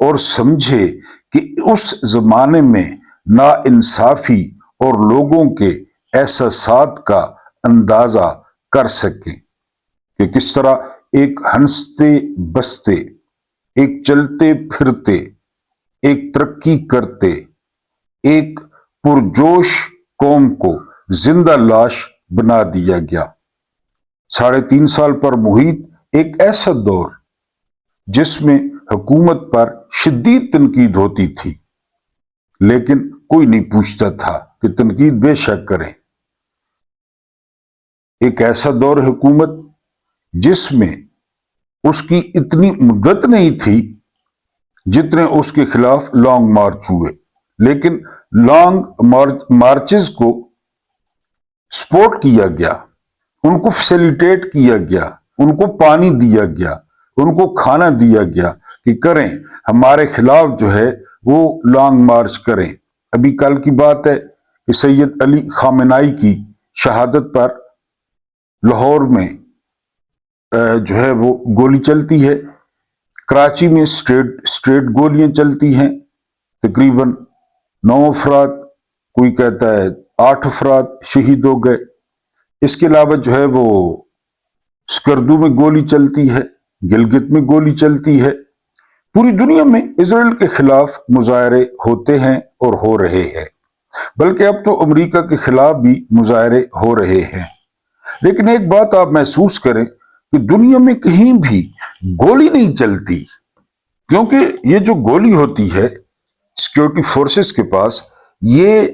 اور سمجھے کہ اس زمانے میں ناانصافی اور لوگوں کے احساسات کا اندازہ کر سکیں کہ کس طرح ایک ہنستے بستے، ایک چلتے پھرتے، ایک ترقی کرتے، ایک پرجوش قوم کو زندہ لاش بنا دیا گیا۔ 3.5 سال پر محیط ایک ایسا دور جس میں حکومت پر شدید تنقید ہوتی تھی، لیکن کوئی نہیں پوچھتا تھا کہ تنقید بے شک کریں۔ ایک ایسا دور حکومت جس میں اس کی اتنی مدت نہیں تھی جتنے اس کے خلاف لانگ مارچ ہوئے، لیکن لانگ مارچز کو سپورٹ کیا گیا، ان کو فیسیلیٹیٹ کیا گیا، ان کو پانی دیا گیا، ان کو کھانا دیا گیا کہ کریں، ہمارے خلاف جو ہے وہ لانگ مارچ کریں۔ ابھی کل کی بات ہے کہ سید علی خامنائی کی شہادت پر لاہور میں جو ہے وہ گولی چلتی ہے، کراچی میں سٹریٹ گولیاں چلتی ہیں، تقریباً 9 افراد، کوئی کہتا ہے 8 افراد شہید ہو گئے۔ اس کے علاوہ جو ہے وہ سکردو میں گولی چلتی ہے، گلگت میں گولی چلتی ہے۔ پوری دنیا میں اسرائیل کے خلاف مظاہرے ہوتے ہیں اور ہو رہے ہیں، بلکہ اب تو امریکہ کے خلاف بھی مظاہرے ہو رہے ہیں۔ لیکن ایک بات آپ محسوس کریں کہ دنیا میں کہیں بھی گولی نہیں چلتی، کیونکہ یہ جو گولی ہوتی ہے سیکورٹی فورسز کے پاس، یہ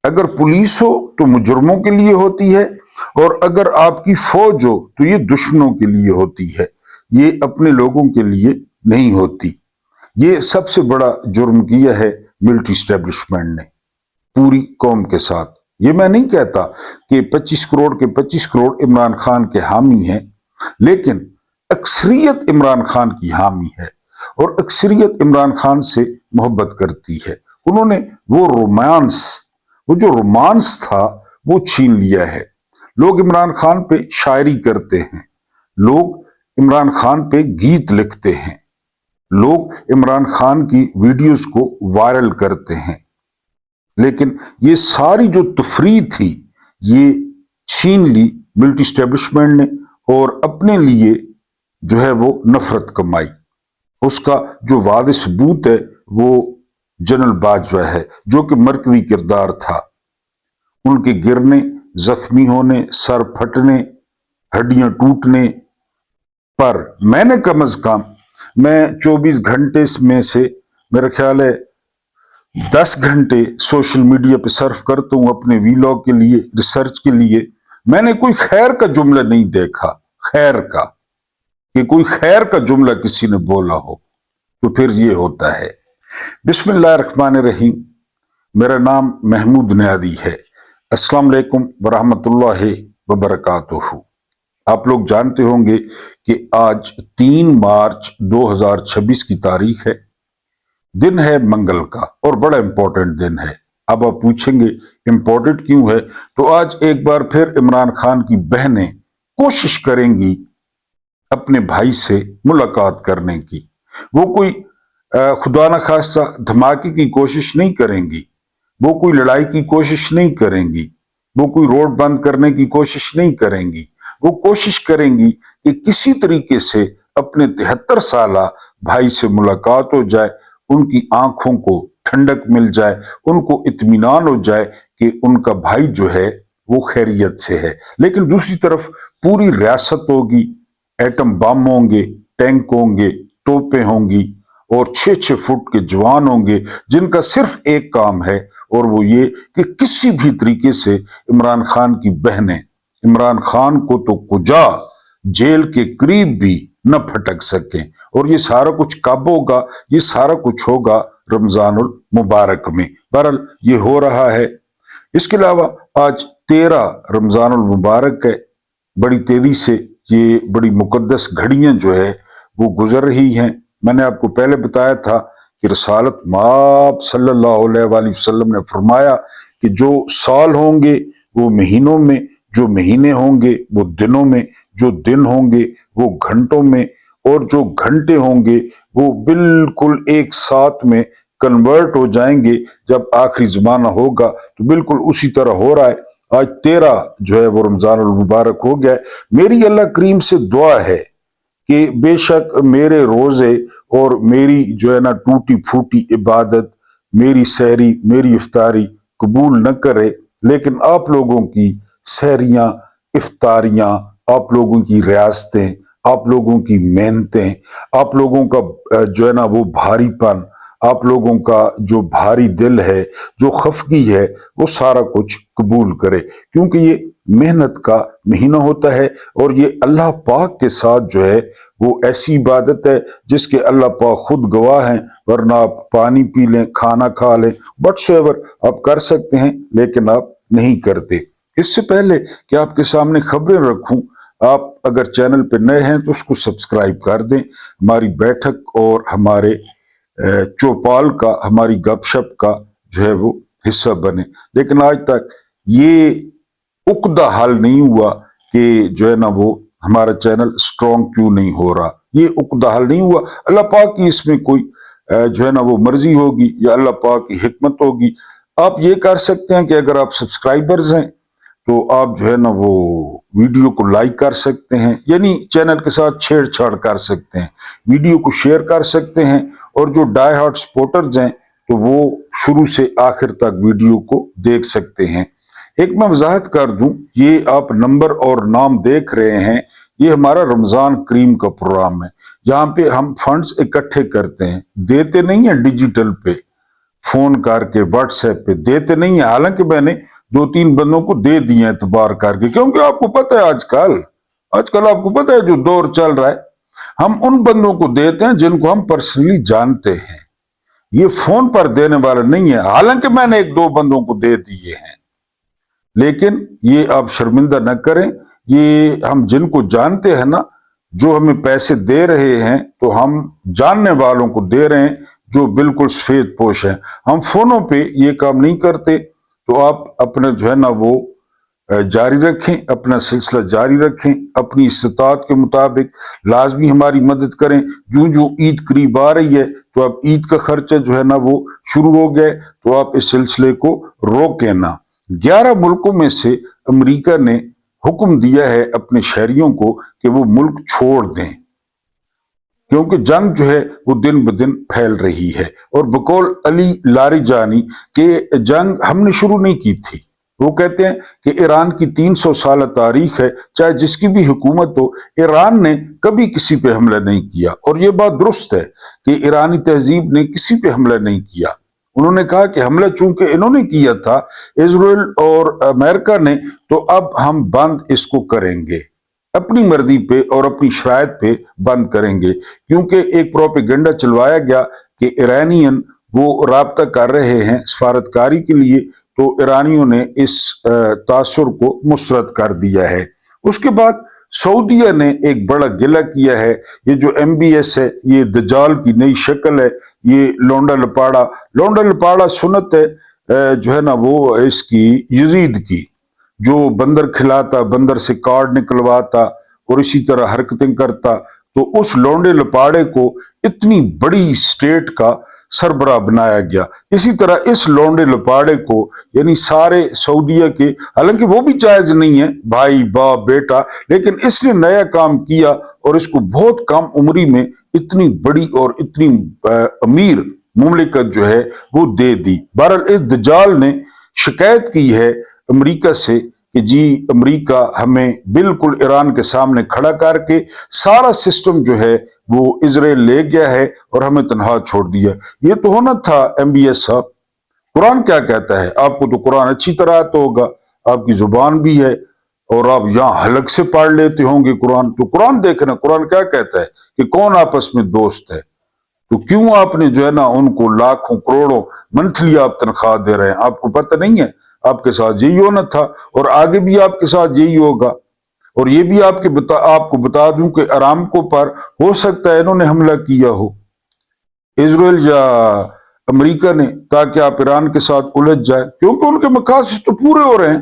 اگر پولیس ہو تو مجرموں کے لیے ہوتی ہے، اور اگر آپ کی فوج ہو تو یہ دشمنوں کے لیے ہوتی ہے، یہ اپنے لوگوں کے لیے نہیں ہوتی۔ یہ سب سے بڑا جرم کیا ہے ملٹری اسٹیبلشمنٹ نے پوری قوم کے ساتھ۔ یہ میں نہیں کہتا کہ 25 کروڑ کے 25 کروڑ عمران خان کے حامی ہیں، لیکن اکثریت عمران خان کی حامی ہے اور اکثریت عمران خان سے محبت کرتی ہے۔ انہوں نے وہ جو رومانس تھا وہ چھین لیا ہے۔ لوگ عمران خان پہ شاعری کرتے ہیں، لوگ عمران خان پہ گیت لکھتے ہیں، لوگ عمران خان کی ویڈیوز کو وائرل کرتے ہیں، لیکن یہ ساری جو تفریح تھی یہ چھین لی ملٹری اسٹیبلشمنٹ نے، اور اپنے لیے جو ہے وہ نفرت کمائی۔ اس کا جو واضح ثبوت ہے وہ جنرل باجوہ ہے، جو کہ مرکزی کردار تھا۔ ان کے گرنے، زخمی ہونے، سر پھٹنے، ہڈیاں ٹوٹنے پر میں نے کم از کم 24 گھنٹے میں سے میرا خیال ہے 10 گھنٹے سوشل میڈیا پہ صرف کرتا ہوں اپنے ویلاگ کے لیے، ریسرچ کے لیے۔ میں نے کوئی خیر کا جملہ نہیں دیکھا، خیر کا، کہ کوئی خیر کا جملہ کسی نے بولا ہو۔ تو پھر یہ ہوتا ہے۔ بسم اللہ الرحمن الرحیم۔ میرا نام محمود نیادی ہے۔ السلام علیکم ورحمۃ اللہ وبرکاتہ۔ آپ لوگ جانتے ہوں گے کہ آج 3 مارچ 2026 کی تاریخ ہے، دن ہے منگل کا، اور بڑا امپورٹنٹ دن ہے۔ اب آپ پوچھیں گے امپورٹنٹ کیوں ہے؟ تو آج ایک بار پھر عمران خان کی بہنیں کوشش کریں گی اپنے بھائی سے ملاقات کرنے کی۔ وہ کوئی خدا نخواستہ دھماکے کی کوشش نہیں کریں گی، وہ کوئی لڑائی کی کوشش نہیں کریں گی، وہ کوئی روڈ بند کرنے کی کوشش نہیں کریں گی۔ وہ کوشش کریں گی کہ کسی طریقے سے اپنے 73 سالہ بھائی سے ملاقات ہو جائے، ان کی آنکھوں کو ٹھنڈک مل جائے، ان کو اطمینان ہو جائے کہ ان کا بھائی جو ہے وہ خیریت سے ہے۔ لیکن دوسری طرف پوری ریاست ہوگی، ایٹم بم ہوں گے، ٹینک ہوں گے، توپیں ہوں گی، اور 6 فٹ کے جوان ہوں گے جن کا صرف ایک کام ہے، اور وہ یہ کہ کسی بھی طریقے سے عمران خان کی بہنیں عمران خان کو تو کجا جیل کے قریب بھی نہ پھٹک سکیں۔ اور یہ سارا کچھ کب ہوگا؟ یہ سارا کچھ ہوگا رمضان المبارک میں۔ بہرحال یہ ہو رہا ہے۔ اس کے علاوہ آج 13 رمضان المبارک ہے۔ بڑی تیزی سے یہ بڑی مقدس گھڑیاں جو ہے وہ گزر رہی ہیں۔ میں نے آپ کو پہلے بتایا تھا کہ رسالت مآب صلی اللہ علیہ وآلہ وسلم نے فرمایا کہ جو سال ہوں گے وہ مہینوں میں، جو مہینے ہوں گے وہ دنوں میں، جو دن ہوں گے وہ گھنٹوں میں، اور جو گھنٹے ہوں گے وہ بالکل ایک ساتھ میں کنورٹ ہو جائیں گے جب آخری زمانہ ہوگا۔ تو بالکل اسی طرح ہو رہا ہے۔ آج 13 جو ہے وہ رمضان المبارک ہو گیا ہے۔ میری اللہ کریم سے دعا ہے کہ بے شک میرے روزے اور میری جو ہے نا ٹوٹی پھوٹی عبادت، میری سحری، میری افطاری قبول نہ کرے، لیکن آپ لوگوں کی سحریاں، افطاریاں، آپ لوگوں کی ریاستیں، آپ لوگوں کی محنتیں، آپ لوگوں کا جو ہے نا وہ بھاری پن، آپ لوگوں کا جو بھاری دل ہے، جو خفگی ہے، وہ سارا کچھ قبول کرے، کیونکہ یہ محنت کا مہینہ ہوتا ہے اور یہ اللہ پاک کے ساتھ جو ہے وہ ایسی عبادت ہے جس کے اللہ پاک خود گواہ ہیں، ورنہ آپ پانی پی لیں، کھانا کھا لیں، وٹس ایور آپ کر سکتے ہیں، لیکن آپ نہیں کرتے۔ اس سے پہلے کہ آپ کے سامنے خبریں رکھوں، آپ اگر چینل پہ نئے ہیں تو اس کو سبسکرائب کر دیں، ہماری بیٹھک اور ہمارے چوپال کا، ہماری گپ شپ کا جو ہے وہ حصہ بنے۔ لیکن آج تک یہ عقدہ حل نہیں ہوا کہ جو ہے نا وہ ہمارا چینل سٹرونگ کیوں نہیں ہو رہا، یہ عقدہ حل نہیں ہوا۔ اللہ پاک کی اس میں کوئی جو ہے نا وہ مرضی ہوگی یا اللہ پاک کی حکمت ہوگی۔ آپ یہ کر سکتے ہیں کہ اگر آپ سبسکرائبرز ہیں تو آپ جو ہے نا وہ ویڈیو کو لائک کر سکتے ہیں، یعنی چینل کے ساتھ چھیڑ چھاڑ کر سکتے ہیں، ویڈیو کو شیئر کر سکتے ہیں، اور جو ڈائی ہارڈ سپورٹرز ہیں تو وہ شروع سے آخر تک ویڈیو کو دیکھ سکتے ہیں۔ ایک میں وضاحت کر دوں، یہ آپ نمبر اور نام دیکھ رہے ہیں، یہ ہمارا رمضان کریم کا پروگرام ہے، جہاں پہ ہم فنڈز اکٹھے کرتے ہیں، دیتے نہیں ہیں ڈیجیٹل پہ، فون کر کے واٹس ایپ پہ دیتے نہیں ہیں، حالانکہ میں نے 2-3 بندوں کو دے دیے اعتبار کر کے، کیونکہ آپ کو پتہ ہے آج کل آپ کو پتہ ہے جو دور چل رہا ہے، ہم ان بندوں کو دیتے ہیں جن کو ہم پرسنلی جانتے ہیں، یہ فون پر دینے والا نہیں ہے، حالانکہ میں نے 1-2 بندوں کو دے دیے ہیں، لیکن یہ آپ شرمندہ نہ کریں، یہ ہم جن کو جانتے ہیں نا، جو ہمیں پیسے دے رہے ہیں تو ہم جاننے والوں کو دے رہے ہیں جو بالکل سفید پوش ہیں، ہم فونوں پہ یہ کام نہیں کرتے۔ تو آپ اپنا جو ہے نا وہ جاری رکھیں، اپنا سلسلہ جاری رکھیں، اپنی استطاعت کے مطابق لازمی ہماری مدد کریں۔ جو عید قریب آ رہی ہے تو اب عید کا خرچہ جو ہے نا وہ شروع ہو گیا، تو آپ اس سلسلے کو روکیں نہ۔ 11 ملکوں میں سے امریکہ نے حکم دیا ہے اپنے شہریوں کو کہ وہ ملک چھوڑ دیں، کیونکہ جنگ جو ہے وہ دن بدن پھیل رہی ہے، اور بقول علی لاریجانی کہ جنگ ہم نے شروع نہیں کی تھی۔ وہ کہتے ہیں کہ ایران کی 300 سالہ تاریخ ہے، چاہے جس کی بھی حکومت ہو، ایران نے کبھی کسی پہ حملہ نہیں کیا، اور یہ بات درست ہے کہ ایرانی تہذیب نے کسی پہ حملہ نہیں کیا۔ انہوں نے کہا کہ حملہ چونکہ انہوں نے کیا تھا اسرائیل اور امریکہ نے، تو اب ہم بند اس کو کریں گے، اپنی مرضی پہ اور اپنی شرائط پہ بند کریں گے، کیونکہ ایک پروپیگنڈا چلوایا گیا کہ ایرانین وہ رابطہ کر رہے ہیں سفارتکاری کے لیے، تو ایرانیوں نے اس تاثر کو مسترد کر دیا ہے۔ اس کے بعد سعودیہ نے ایک بڑا گلہ کیا ہے، یہ جو MBS ہے یہ دجال کی نئی شکل ہے، یہ لونڈا لپاڑا سنت ہے جو ہے نا وہ اس کی یزید کی، جو بندر کھلاتا، بندر سے کارڈ نکلواتا اور اسی طرح حرکتیں کرتا، تو اس لونڈے لپاڑے کو اتنی بڑی سٹیٹ کا سربراہ بنایا گیا۔ اسی طرح اس لونڈے لپاڑے کو، یعنی سارے سعودیہ کے، حالانکہ وہ بھی جائز نہیں ہے، بھائی باپ بیٹا، لیکن اس نے نیا کام کیا اور اس کو بہت کم عمری میں اتنی بڑی اور اتنی امیر مملکت جو ہے وہ دے دی۔ بہرحال اس دجال نے شکایت کی ہے امریکہ سے کہ جی امریکہ ہمیں بالکل ایران کے سامنے کھڑا کر کے سارا سسٹم جو ہے وہ اسرائیل لے گیا ہے اور ہمیں تنہا چھوڑ دیا۔ یہ تو ہونا تھا MBS صاحب۔ قرآن کیا کہتا ہے؟ آپ کو تو قرآن اچھی طرح آتا ہوگا، آپ کی زبان بھی ہے، اور آپ یہاں حلق سے پڑھ لیتے ہوں گے قرآن، تو قرآن دیکھنا قرآن کیا کہتا ہے کہ کون آپس میں دوست ہے، تو کیوں آپ نے جو ہے نا ان کو لاکھوں کروڑوں منتھلی آپ تنخواہ دے رہے ہیں؟ آپ کو پتہ نہیں ہے آپ کے ساتھ یہی ہونا تھا، اور آگے بھی آپ کے ساتھ یہی ہوگا۔ اور یہ بھی آپ کو بتا دوں کہ ارامکو پر ہو سکتا ہے انہوں نے حملہ کیا ہو، اسرائیل یا امریکہ نے، تاکہ آپ ایران کے ساتھ الجھ جائے، کیونکہ ان کے مقاصد تو پورے ہو رہے ہیں۔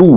2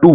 2,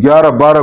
11-12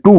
2,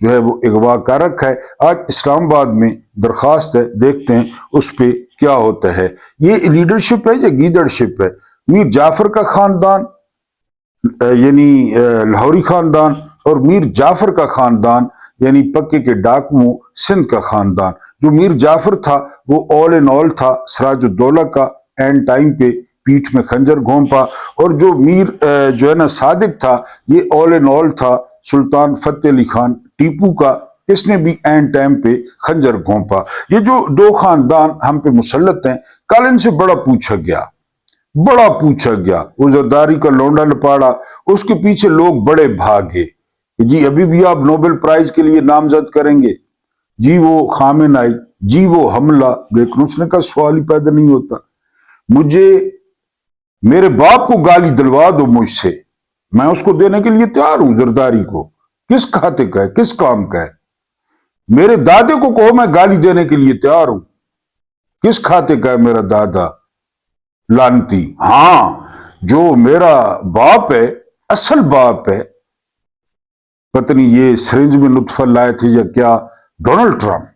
جو ہے وہ اغوا کا رکھا ہے۔ آج اسلام آباد میں درخواست ہے، دیکھتے ہیں اس پہ کیا ہوتا ہے۔ یہ لیڈرشپ ہے یا گیدڑشپ ہے؟ میر جعفر کا خاندان یعنی لاہوری خاندان، اور میر جعفر کا خاندان یعنی پکے کے ڈاکو سندھ کا خاندان۔ جو میر جعفر تھا وہ آل ان آل تھا، سراج الدولہ کا اینڈ ٹائم پہ پیٹھ میں خنجر گھونپا، اور جو میر جو ہے نا صادق تھا یہ آل ان آل تھا سلطان فتح علی خان ٹیپو کا، اس نے بھی اینڈ ٹائم پہ خنجر گھونپا۔ یہ جو دو خاندان ہم پہ مسلط ہیں، کل ان سے بڑا پوچھا گیا، وہ زرداری کا لونڈا لپاڑا، اس کے پیچھے لوگ بڑے بھاگے کہ جی ابھی بھی آپ نوبل پرائز کے لیے نامزد کریں گے، جی وہ خامنائی، جی وہ حملہ، لیکن اس نے کہا سوال ہی پیدا نہیں ہوتا۔ مجھے میرے باپ کو گالی دلوا دو مجھ سے، میں اس کو دینے کے لیے تیار ہوں۔ زرداری کو کس کھاتے کا ہے، کس کام کا ہے؟ میرے دادے کو کہو میں گالی دینے کے لیے تیار ہوں، کس کھاتے کا ہے میرا دادا لانتی؟ ہاں جو میرا باپ ہے، اصل باپ ہے، پتہ نہیں یہ سرنج میں نطفہ لائے تھے یا کیا، ڈونلڈ ٹرمپ،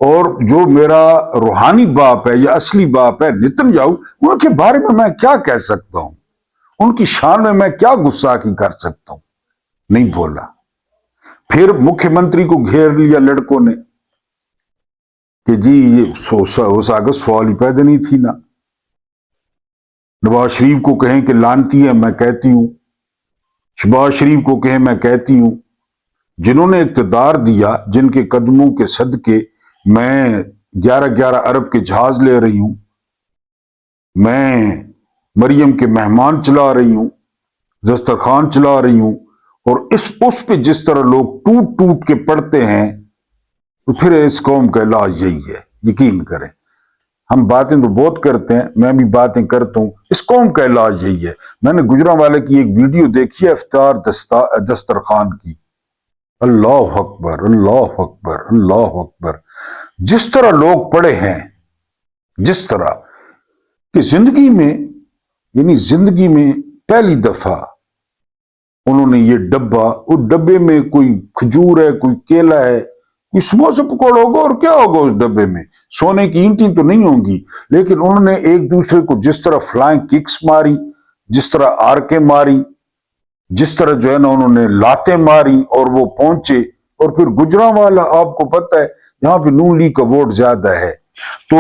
اور جو میرا روحانی باپ ہے یا اصلی باپ ہے نتن یاہو، ان کے بارے میں کیا کہہ سکتا ہوں؟ ان کی شان میں کیا گستاخی کر سکتا ہوں؟ نہیں بولا۔ پھر مکھیہ منتری کو گھیر لیا لڑکوں نے کہ جی یہ سوال ہی پیدا نہیں تھی نا۔ نواز شریف کو کہیں کہ لانتی ہے، میں کہتی ہوں، شہباز شریف کو کہیں، میں کہتی ہوں، جنہوں نے اقتدار دیا، جن کے قدموں کے صدقے میں 11 ارب کے جہاز لے رہی ہوں، میں مریم کے مہمان چلا رہی ہوں، دسترخوان چلا رہی ہوں، اور اس پہ جس طرح لوگ ٹوٹ ٹوٹ کے پڑتے ہیں، تو پھر اس قوم کا علاج یہی ہے۔ یقین کریں، ہم باتیں تو بہت کرتے ہیں، میں بھی باتیں کرتا ہوں، اس قوم کا علاج یہی ہے۔ میں نے گجرانوالے کی ایک ویڈیو دیکھی ہے افطار دسترخوان کی، اللہ اکبر، اللہ اکبر، اللہ اکبر۔ جس طرح لوگ پڑے ہیں، جس طرح کہ زندگی میں پہلی دفعہ انہوں نے یہ ڈبہ، اس ڈبے میں کوئی کھجور ہے، کوئی کیلا ہے، کوئی سموسہ پکوڑا ہوگا، اور کیا ہوگا اس ڈبے میں؟ سونے کی اینٹیں تو نہیں ہوں گی، لیکن انہوں نے ایک دوسرے کو جس طرح فلائنگ ککس ماری، جس طرح آرکیں ماری، جس طرح جو ہے نا انہوں نے لاتیں ماری، اور وہ پہنچے۔ اور پھر گجرانوالہ آپ کو پتہ ہے یہاں پہ نون لیگ کا ووٹ زیادہ ہے، تو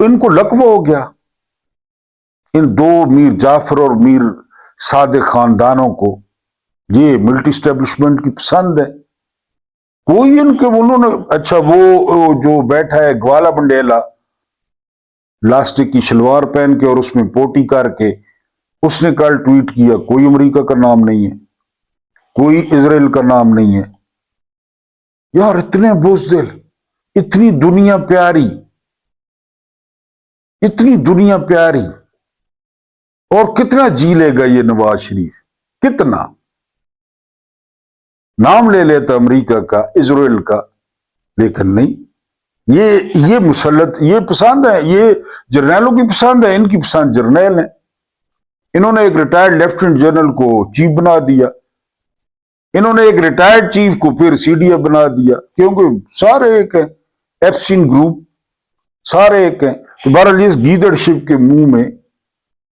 ان کو لقوہ ہو گیا، ان دو میر جعفر اور میر صادق خاندانوں کو یہ ملٹی اسٹیبلشمنٹ کی پسند ہے۔ کوئی ان کے انہوں نے، اچھا وہ جو بیٹھا ہے گوالا منڈیلا لاسٹک کی شلوار پہن کے اور اس میں پوٹی کر کے، اس نے کل ٹویٹ کیا کوئی امریکہ کا نام نہیں ہے، کوئی اسرائیل کا نام نہیں ہے۔ یار اتنے بزدل، اتنی دنیا پیاری، اتنی دنیا پیاری، اور کتنا جی لے گا یہ نواز شریف، کتنا نام لے لیتا امریکہ کا، اسرائیل کا، لیکن نہیں، یہ مسلط، یہ پسند ہے، یہ جرنیلوں کی پسند ہے، ان کی پسند جرنیل ہیں۔ انہوں نے ایک ریٹائرڈ لیفٹیننٹ جنرل کو چیف بنا دیا، انہوں نے ایک ریٹائرڈ چیف کو پھر سی ڈی ایف بنا دیا، کیونکہ سارے ایک ہیں، ایپسٹین گروپ سارے ایک ہیں۔ تو بہرحال اس گیدڑشپ کے منہ میں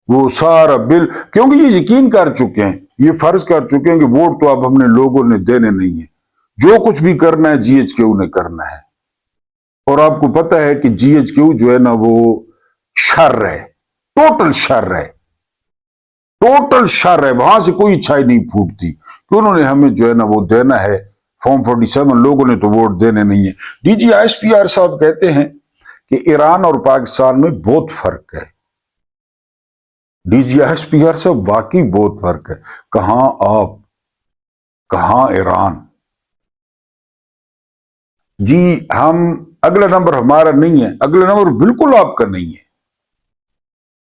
وہ سارا بل، کیونکہ یہ یقین کر چکے ہیں، یہ فرض کر چکے ہیں کہ ووٹ تو اب ہم نے لوگوں نے دینے نہیں ہیں، جو کچھ بھی کرنا ہے جی ایچ کیو نے کرنا ہے۔ اور آپ کو پتہ ہے کہ جی ایچ کیو جو ہے نا وہ شر ہے، ٹوٹل شر ہے، ٹوٹل شر ہے، وہاں سے کوئی اچھائی نہیں پھوٹتی کہ انہوں نے ہمیں جو ہے نا وہ دینا ہے فارم 47، لوگوں نے تو ووٹ دینے نہیں ہیں۔ D G S P R صاحب کہتے ہیں کہ ایران اور پاکستان میں بہت فرق ہے۔ D G S P R صاحب واقعی بہت فرق ہے، کہاں آپ، کہاں ایران؟ جی ہم، اگلا نمبر ہمارا نہیں ہے، اگلا نمبر بالکل آپ کا نہیں ہے،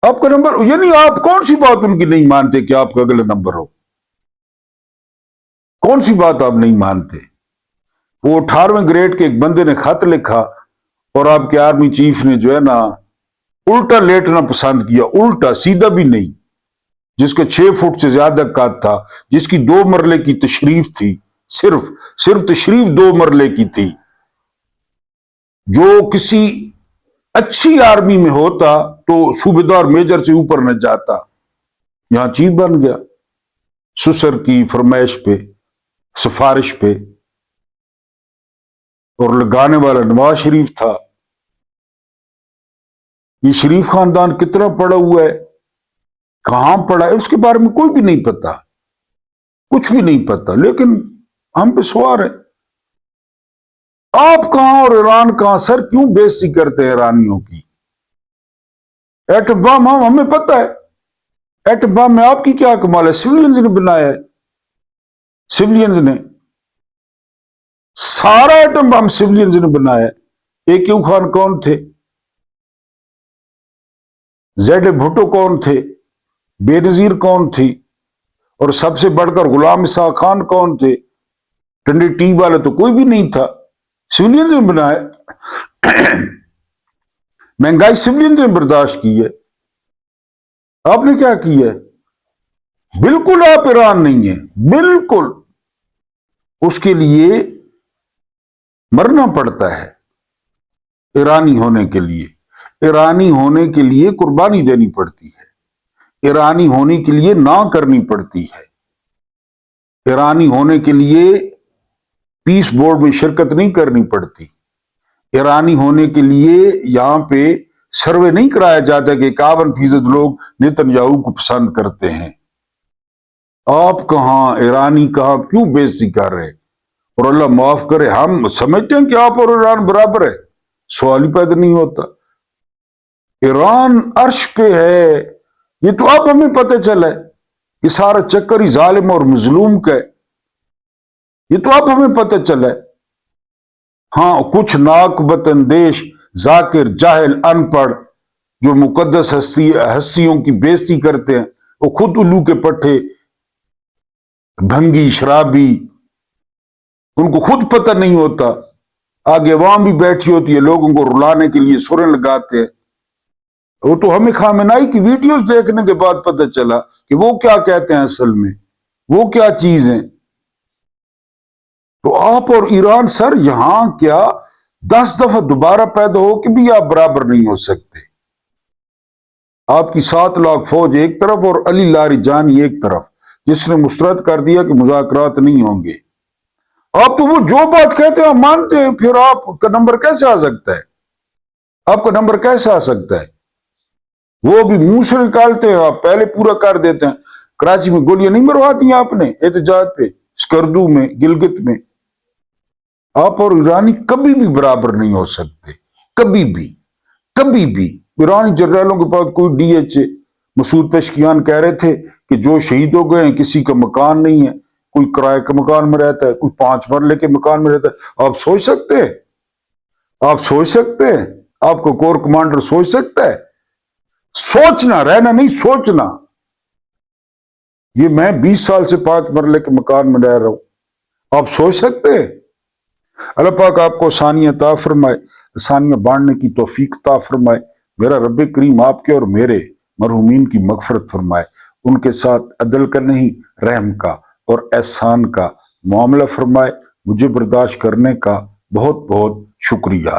آپ کا نمبر، یعنی آپ کون سی بات ان کی نہیں مانتے کہ آپ کا اگلا نمبر ہو؟ کون سی بات آپ نہیں مانتے؟ وہ 18ویں گریڈ کے ایک بندے نے خط لکھا، اور آپ کے آرمی چیف نے جو ہے نا الٹا لیٹنا پسند کیا، الٹا، سیدھا بھی نہیں، جس کا 6 فٹ سے زیادہ قد تھا، جس کی 2 مرلے کی تشریف تھی، صرف تشریف 2 مرلے کی تھی. جو کسی اچھی آرمی میں ہوتا تو صوبیدار میجر سے اوپر نہ جاتا. یہاں چیف بن گیا سسر کی فرمائش پہ، سفارش پہ، اور لگانے والا نواز شریف تھا. یہ شریف خاندان کتنا پڑا ہوا ہے، کہاں پڑا ہے، اس کے بارے میں کوئی بھی نہیں پتا، کچھ بھی نہیں پتا. لیکن ہم پہ سوار ہے. آپ کہاں اور ایران کہاں؟ سر کیوں بےعزتی کرتے ہیں ایرانیوں کی؟ ایٹم بم ہمیں پتا ہے. ایٹم بم میں آپ کی کیا کمال ہے؟ سویلینز نے بنایا ہے. سویلینز نے سارا ایٹم بم سویلینز نے بنایا. اے کیو خان کون تھے؟ زیڈ بھٹو کون تھے؟ بے نظیر کون تھی؟ اور سب سے بڑھ کر غلام اسحاق خان کون تھے؟ ٹنڈی ٹی والے تو کوئی بھی نہیں تھا. سویلینز نے بنایا. مہنگائی سویلینز نے برداشت کی ہے. آپ نے کیا کی ہے؟ بالکل آپ ایران نہیں ہیں، بالکل. اس کے لیے مرنا پڑتا ہے. ایرانی ہونے کے لیے، ایرانی ہونے کے لیے قربانی دینی پڑتی ہے. ایرانی ہونے کے لیے نہ کرنی پڑتی ہے. ایرانی ہونے کے لیے پیس بورڈ میں شرکت نہیں کرنی پڑتی. ایرانی ہونے کے لیے یہاں پہ سروے نہیں کرایا جاتا کہ 51% لوگ نیتن یاہو کو پسند کرتے ہیں. آپ کہاں ایرانی کہاں؟ کیوں بےعزتی کر رہے؟ اور اللہ معاف کرے، ہم سمجھتے ہیں کہ آپ اور ایران برابر ہے، سوال ہی پیدا نہیں ہوتا. ایران عرش پہ ہے. یہ تو اب ہمیں پتہ چلا ہے کہ سارا چکر ہی ظالم اور مظلوم کا ہے. یہ تو اب ہمیں پتہ چلا ہے. ہاں، کچھ ناک بداندیش ذاکر جاہل ان پڑھ جو مقدس ہستیوں کی بےعزتی کرتے ہیں، وہ خود الو کے پٹھے، بھنگی شرابی، ان کو خود پتہ نہیں ہوتا. آگے عوام بھی بیٹھی ہوتی ہے، لوگوں کو رلانے کے لیے سریں لگاتے ہیں. وہ تو ہمیں خامنائی کی ویڈیوز دیکھنے کے بعد پتہ چلا کہ وہ کیا کہتے ہیں، اصل میں وہ کیا چیز ہیں. تو آپ اور ایران سر یہاں کیا 10 دفعہ دوبارہ پیدا ہو کہ بھی آپ برابر نہیں ہو سکتے. آپ کی 7 لاکھ فوج ایک طرف اور علی لاری جانی ایک طرف، جس نے مسترد کر دیا کہ مذاکرات نہیں ہوں گے. آپ تو وہ جو بات کہتے ہیں مانتے ہیں، پھر آپ کا نمبر کیسے آ سکتا ہے؟ آپ کا نمبر کیسے آ سکتا ہے؟ وہ بھی منہ سے نکالتے ہیں، آپ پہلے پورا کر دیتے ہیں. کراچی میں گولیاں نہیں مرواتی ہیں آپ نے احتجاج پہ، اسکردو میں، گلگت میں. آپ اور ایرانی کبھی بھی برابر نہیں ہو سکتے، کبھی بھی، کبھی بھی. ایرانی جنرلوں کے پاس کوئی ڈی ایچ اے. مسعود پشکیان کہہ رہے تھے کہ جو شہید ہو گئے ہیں کسی کا مکان نہیں ہے، کوئی کرائے کے مکان میں رہتا ہے، کوئی 5 مرلے کے مکان میں رہتا ہے. آپ سوچ سکتے ہیں؟ آپ سوچ سکتے ہیں؟ آپ کو کور کمانڈر سوچ سکتا ہے؟ سوچنا، رہنا نہیں، سوچنا. یہ میں 20 سال سے 5 مرلے کے مکان میں رہ رہا ہوں. آپ سوچ سکتے ہیں؟ اللہ پاک آپ کو آسانی عطا فرمائے، آسانیاں بانٹنے کی توفیق عطا فرمائے. میرا رب کریم آپ کے اور میرے مرحومین کی مغفرت فرمائے. ان کے ساتھ عدل کا نہیں، رحم کا اور احسان کا معاملہ فرمائے. مجھے برداشت کرنے کا بہت بہت شکریہ.